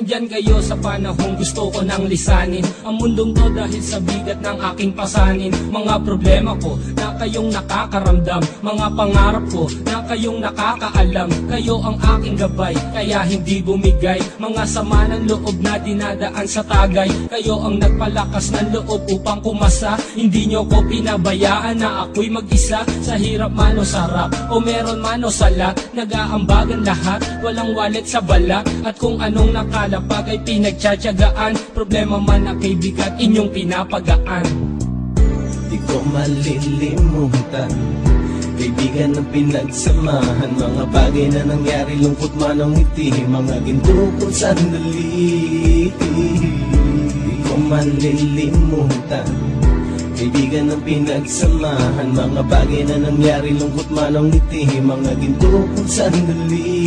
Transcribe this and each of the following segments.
nandyan kayo sa panahong gusto ko nang lisanin ang mundong to dahil sa bigat ng aking pasanin. Mga problema ko na kayong nakakaramdam, mga pangarap ko na kayong nakakaalam. Kayo ang aking gabay, kaya hindi bumigay. Mga sama ng loob na dinadaan sa tagay, kayo ang nagpalakas ng loob upang kumasa. Hindi nyo ko pinabayaan na ako'y mag-isa. Sa hirap man o sarap, o meron man o salat, nag-aambagan lahat, walang wallet sa balat. At kung anong nakalapag ay pinagtsatsagaan, problema man na kay bigat inyong pinapagaan. Di ko malilimutan, kaibigan ng pinagsamahan, mga bagay na nangyari, lungkot man ang ngiti, mga ginto kong sandali. Di ko malilimutan, kaibigan ng pinagsamahan, mga bagay na nangyari, lungkot man ang ngiti, mga ginto kong sandali.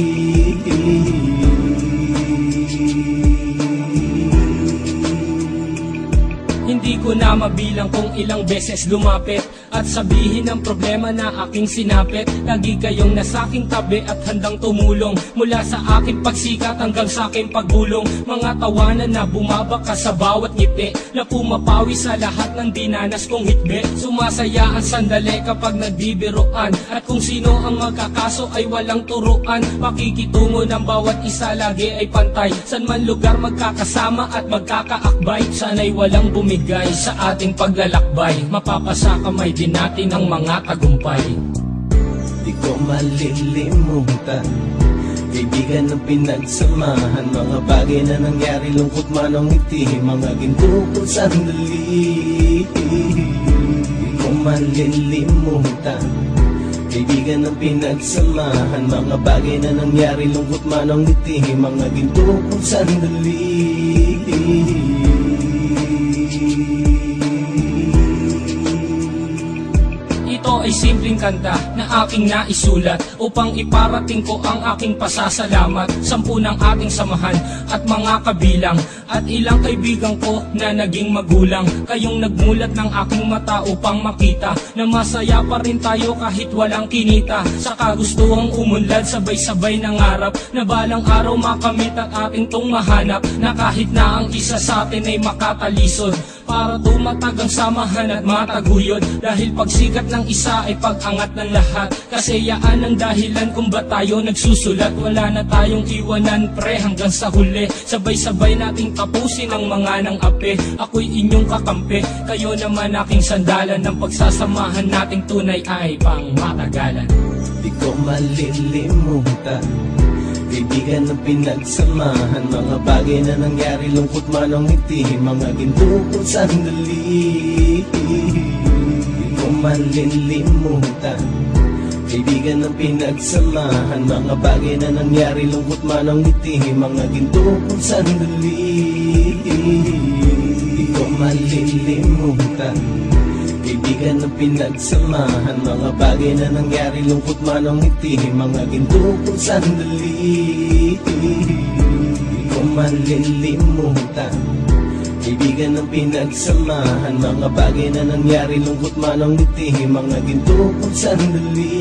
Hindi ko na mabilang kung ilang beses lumapit at sabihin ang problema na aking sinapit. Lagi kayong nasa aking tabi at handang tumulong, mula sa aking pagsikat hanggang sa aking pagbulong. Mga tawanan na bumabaka sa bawat ngiti, na pumapawi sa lahat ng dinanas kong hitbe. Sumasaya ang sandali kapag nagbibiruan, at kung sino ang magkakaso ay walang turuan. Pakikitungo ng bawat isa lagi ay pantay, san man lugar magkakasama at magkakaakbay. Sana'y walang bumigay sa ating paglalakbay, mapapasa kamay din natin ang mga tagumpay. Di ko malilimutan, kaibigan ng pinagsamahan, mga bagay na nangyari, lungkot man ang ngiti, mga ginto kong sandali. Di ko malilimutan, kaibigan ng pinagsamahan, mga bagay na nangyari, lungkot man ang ngiti, mga ginto kong sandali. Ito ay simpleng kanta na aking naisulat upang iparating ko ang aking pasasalamat. 10 ng ating samahan at mga kabilang, at ilang kaibigan ko na naging magulang. Kayong nagmulat ng aking mata upang makita na masaya pa rin tayo kahit walang kinita. Sa kagustuhang umunlad, sabay-sabay nangarap na balang araw makamit at ating tong mahanap, na kahit na ang isa sa atin ay makatalisod, para tumatag ang samahan at mataguyod. Dahil pagsikat ng isa ay pag-angat ng lahat, kasayaan ang dahilan kung ba't tayo nagsusulat. Wala na tayong iwanan pre hanggang sa huli, sabay-sabay nating tapusin ang mga nang ape. Ako'y inyong kakampi, kayo naman aking sandalan, ng pagsasamahan nating tunay ay pang matagalan. Di ko malilimutan, kaibigan ng pinagsamahan, mga bagay na nangyari, lungkot man ang ngiti, mga ginto kong sandali. Di ko malilimutan, kaibigan ng pinagsamahan, mga bagay na nangyari, lungkot man ang ngiti, mga ginto kong sandali. Di ko malilimutan, kaibigan ng pinagsamahan, mga bagay na nangyari, lungkot man ang ngiti, mga ginto kong sandali. Di ko malilimutan, kaibigan ng pinagsamahan, mga bagay na nangyari, lungkot man ang ngiti, mga ginto kong sandali.